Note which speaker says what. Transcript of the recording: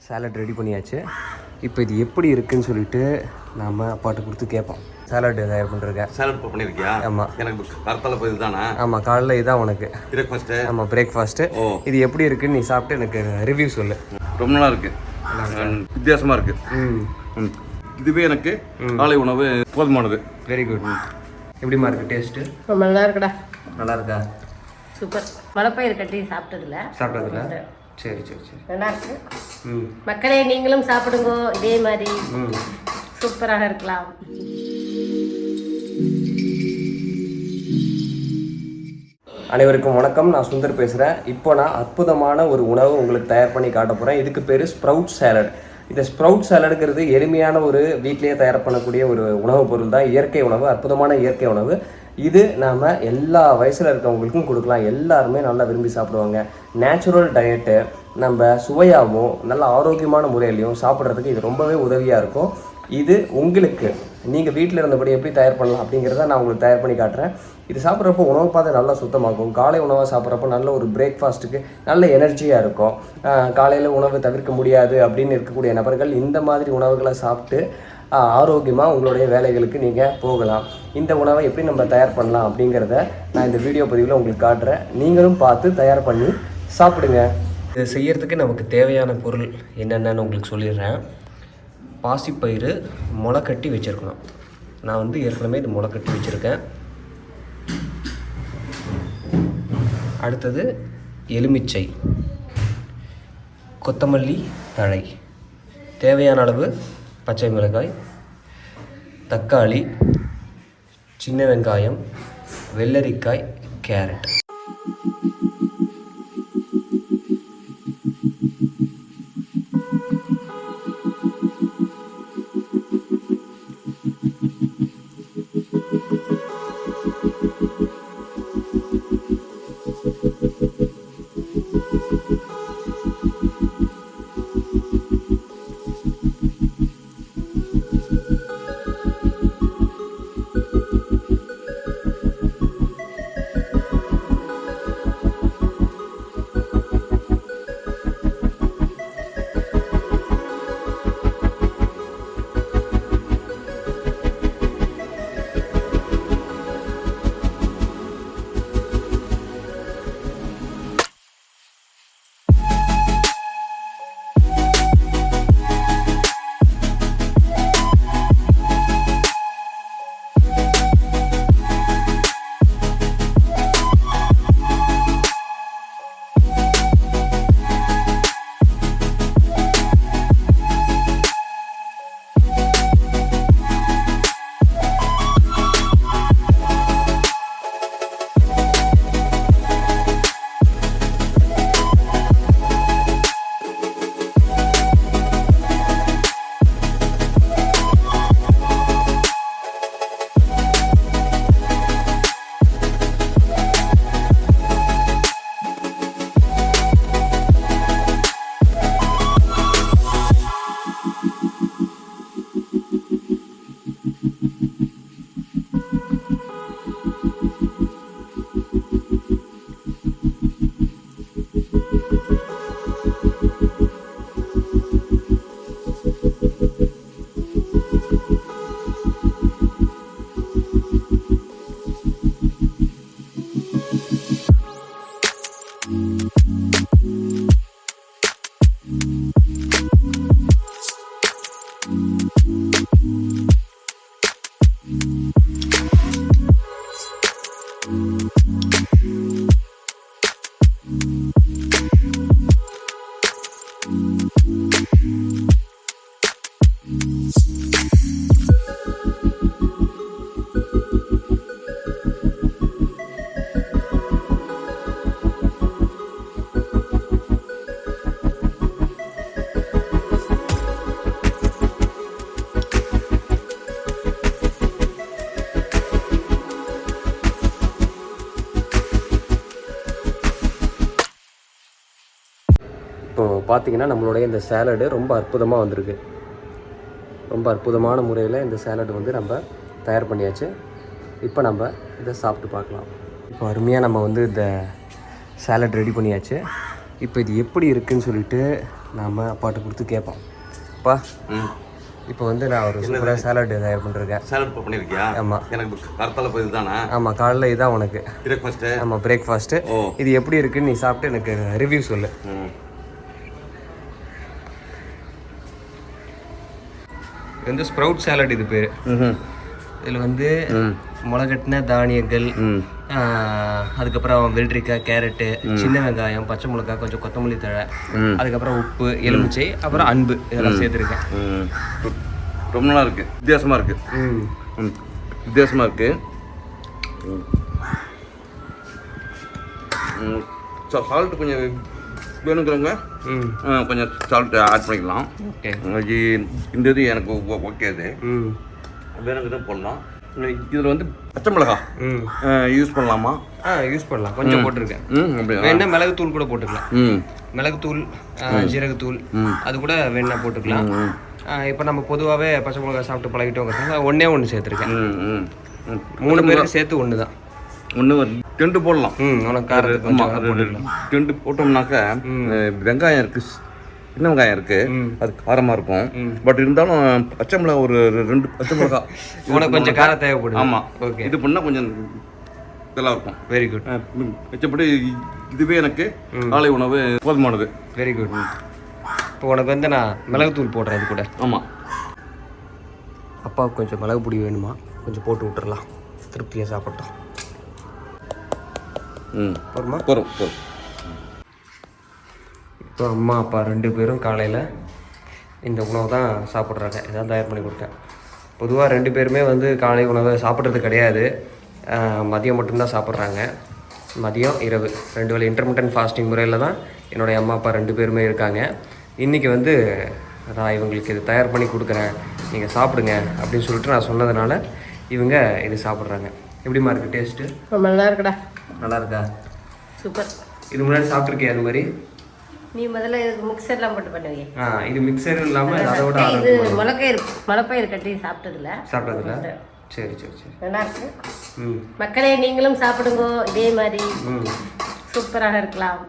Speaker 1: Salad ready பண்ணியாச்சு. இப்போ இது எப்படி இருக்குன்னு சொல்லிட்டு நாம் அப்பாட்ட கொடுத்து கேட்போம். சாலட் தயார் பண்ணுறேன்.
Speaker 2: சாலட் இப்போ பண்ணியிருக்கியா?
Speaker 1: ஆமாம்.
Speaker 2: எனக்கு கருத்தால போய் இதுதானே?
Speaker 1: ஆமாம், காலைல இதான் உனக்கு
Speaker 2: பிரேக்ஃபாஸ்ட்டு.
Speaker 1: ஆமாம், பிரேக்ஃபாஸ்ட்டு. இது எப்படி இருக்குன்னு நீ சாப்பிட்டு எனக்கு ரிவ்யூ சொல்லு.
Speaker 2: ரொம்ப நல்லா இருக்குது, வித்தியாசமாக இருக்குது. இதுவே எனக்கு காலை உணவு போதுமானது.
Speaker 1: Very good. எப்படிமா இருக்குது டேஸ்ட்டு?
Speaker 3: ரொம்ப நல்லா இருக்குடா.
Speaker 1: நல்லா இருக்கா?
Speaker 3: சூப்பர். மலைப்பயிர் கட்டி சாப்பிட்டதில்ல.
Speaker 1: சரி சரி சரி,
Speaker 3: நல்லா இருக்கு. மக்களே, நீங்களும் சாப்பிடுங்க இதே மாதிரி. சூப்பராக இருக்கலாம்.
Speaker 1: அனைவருக்கும் வணக்கம். நான் சுந்தர் பேசுகிறேன். இப்போ நான் அற்புதமான ஒரு உணவு உங்களுக்கு தயார் பண்ணி காட்ட போகிறேன். இதுக்கு பேர் ஸ்ப்ரவுட் சாலட். இந்த ஸ்ப்ரவுட் சாலடுங்கிறது எளிமையான ஒரு வீட்டிலேயே தயார் பண்ணக்கூடிய ஒரு உணவுப் பொருள் தான். இயற்கை உணவு, அற்புதமான இயற்கை உணவு. இது நாம் எல்லா வயசில் இருக்கவங்களுக்கும் கொடுக்கலாம். எல்லாருமே நல்லா விரும்பி சாப்பிடுவாங்க. நேச்சுரல் டயட்டு, நம்ம சுவையாகவும் நல்ல ஆரோக்கியமான முறையிலையும் சாப்பிட்றதுக்கு இது ரொம்பவே உதவியாக இருக்கும். இது உங்களுக்கு நீங்கள் வீட்டில் இருந்தபடி எப்படி தயார் பண்ணலாம் அப்படிங்கிறத நான் உங்களுக்கு தயார் பண்ணி காட்டுறேன். இது சாப்பிட்றப்போ உணவு பார்த்து நல்லா சுத்தமாகும். காலை உணவை சாப்பிட்றப்போ நல்ல ஒரு பிரேக்ஃபாஸ்ட்டுக்கு நல்ல எனர்ஜியாக இருக்கும். காலையில் உணவு தவிர்க்க முடியாது அப்படின்னு இருக்கக்கூடிய நபர்கள் இந்த மாதிரி உணவுகளை சாப்பிட்டு ஆரோக்கியமாக உங்களுடைய வேலைகளுக்கு நீங்கள் போகலாம். இந்த உணவை எப்படி நம்ம தயார் பண்ணலாம் அப்படிங்கிறத நான் இந்த வீடியோ பதிவில் உங்களுக்கு காட்டுறேன். நீங்களும் பார்த்து தயார் பண்ணி சாப்பிடுங்க. இதை செய்யறதுக்கு நமக்கு தேவையான பொருள் என்னென்னு உங்களுக்கு சொல்லிடுறேன். பாசிப்பயிறு முளை கட்டி வச்சுருக்கணும். நான் ஏற்கனவே இது முளை கட்டி வச்சுருக்கேன். அடுத்தது எலுமிச்சை, கொத்தமல்லி தழை, தேவையான அளவு பச்சை மிளகாய், தக்காளி, சின்ன வெங்காயம், வெள்ளரிக்காய், கேரட். இப்போ பார்த்தீங்கன்னா நம்மளுடைய இந்த சேலடு ரொம்ப அற்புதமாக வந்திருக்கு. ரொம்ப அற்புதமான முறையில் இந்த சேலடு நம்ம தயார் பண்ணியாச்சு. இப்போ நம்ம இதை சாப்பிட்டு பார்க்கலாம். இப்போ அருமையாக நம்ம வந்து இந்த சாலட் ரெடி பண்ணியாச்சு. இப்போ இது எப்படி இருக்குதுன்னு சொல்லிட்டு நாம் அப்பாட்ட கொடுத்து கேட்போம். அப்பா இப்போ வந்து நான் ஒரு சூப்பராக சாலட் தயார் பண்ணிருக்கேன்.
Speaker 2: சாலட் பண்ணியிருக்கியா?
Speaker 1: ஆமாம்.
Speaker 2: எனக்கு கருத்தால போய் இதுதானே?
Speaker 1: ஆமாம், காலைல இதான் உனக்கு
Speaker 2: பிரேக்ஃபாஸ்ட்டு.
Speaker 1: ஆமாம், பிரேக்ஃபாஸ்ட்டு. இது எப்படி இருக்குன்னு நீ சாப்பிட்டு எனக்கு ரிவ்யூ சொல்லு. இது வந்து ஸ்ப்ரவுட் சாலட் இது பேர். இதில் வந்து முளைகட்டின தானியங்கள், அதுக்கப்புறம் வெள்ளரிக்காய், கேரட்டு, சின்ன வெங்காயம், பச்சை மிளகாய், கொஞ்சம் கொத்தமல்லி தழை, அதுக்கப்புறம் உப்பு, எலுமிச்சை, அப்புறம் அன்பு இதெல்லாம் சேர்த்துருக்கேன்.
Speaker 2: ரொம்ப நல்லா இருக்கு, வித்தியாசமா இருக்கு. வித்தியாசமா இருக்கு. சால்ட் கொஞ்சம் வேணுங்கிறவங்க கொஞ்சம் சால்ட் ஆட் பண்ணிக்கலாம்.
Speaker 1: ஓகே,
Speaker 2: இந்த இது எனக்கு ஓகே. அது வேணுங்கிறத போடலாம். இதில் வந்து பச்சை மிளகாய் யூஸ் பண்ணலாமா?
Speaker 1: யூஸ் பண்ணலாம், கொஞ்சம் போட்டிருக்கேன். வேணா மிளகுத்தூள் கூட போட்டுக்கலாம். மிளகுத்தூள், ஜீரகத்தூள் அது கூட வேணா போட்டுக்கலாம். இப்போ நம்ம பொதுவாகவே பச்சை மிளகாய் சாப்பிட்டு பழகிட்டோங்கிறதுனால ஒன்று சேர்த்துருக்கேன். 3 பேருக்கு சேர்த்து ஒன்று தான்.
Speaker 2: ஒன்று 2 போடலாம்.
Speaker 1: உனக்கு காரத்துக்கு
Speaker 2: 2 போட்டோம்னாக்கா வெங்காயம் இருக்குது, சின்ன வெங்காயம் இருக்குது, அது காரமாக இருக்கும். பட் இருந்தாலும் பச்சை மிளகா ஒரு 2 பச்சை மிளகா
Speaker 1: உனக்கு கொஞ்சம் காரம் தேவைப்படும்.
Speaker 2: ஆமாம்,
Speaker 1: ஓகே.
Speaker 2: இது பண்ணால் கொஞ்சம் இதெல்லாம் இருக்கும்.
Speaker 1: Very good.
Speaker 2: மிச்சப்படி இதுவே எனக்கு காலை உணவு போதுமானது.
Speaker 1: Very good. இப்போ உனக்கு வந்து நான் மிளகுத்தூள் போடுறேன் அது கூட.
Speaker 2: ஆமாம்.
Speaker 1: அப்பாவுக்கு கொஞ்சம் மிளகு பொடி வேணுமா, கொஞ்சம் போட்டு விட்டுறலாம், திருப்தியாக சாப்பிட்டோம். போருமா?
Speaker 2: போரும்.
Speaker 1: இப்போ அம்மா அப்பா 2 பேரும் காலையில் இந்த உணவு தான் சாப்பிட்றாங்க. இதான் தயார் பண்ணி கொடுத்தேன். பொதுவாக 2 பேருமே வந்து காலை உணவை சாப்பிட்றது கிடையாது, மதியம் மட்டும்தான் சாப்பிட்றாங்க. மதியம் இரவு 2 வேளை இன்டர்மிட்டன்ட் ஃபாஸ்டிங் முறையில் தான் என்னுடைய அம்மா அப்பா 2 பேருமே இருக்காங்க. இன்றைக்கி வந்து நான் இவங்களுக்கு இது தயார் பண்ணி கொடுக்குறேன், நீங்கள் சாப்பிடுங்க அப்படின்னு சொல்லிட்டு நான் சொன்னதுனால இவங்க இது சாப்பிட்றாங்க. எப்படிமா இருக்குது டேஸ்ட்டு?
Speaker 3: ரொம்ப நல்லா இருக்குடா.
Speaker 1: நல்லா இருக்கா?
Speaker 3: சூப்பர்.
Speaker 1: இது முன்னாடி சாப்பிட்ருக்கேன் அது மாதிரி?
Speaker 3: நீ முதல்ல இதுக்கு மிக்சர்லாம் போட்டு பண்ணுவீங்க.
Speaker 1: இது மிக்சர் இல்லாமல் அதை விட
Speaker 3: இது முளைப்பயிர் கட்டி சாப்பிட்டதில்ல.
Speaker 1: சரி.
Speaker 3: நல்லா இருக்கு. மக்களே நீங்களும் சாப்பிடுங்க, இதே மாதிரி சூப்பராக இருக்கலாம்.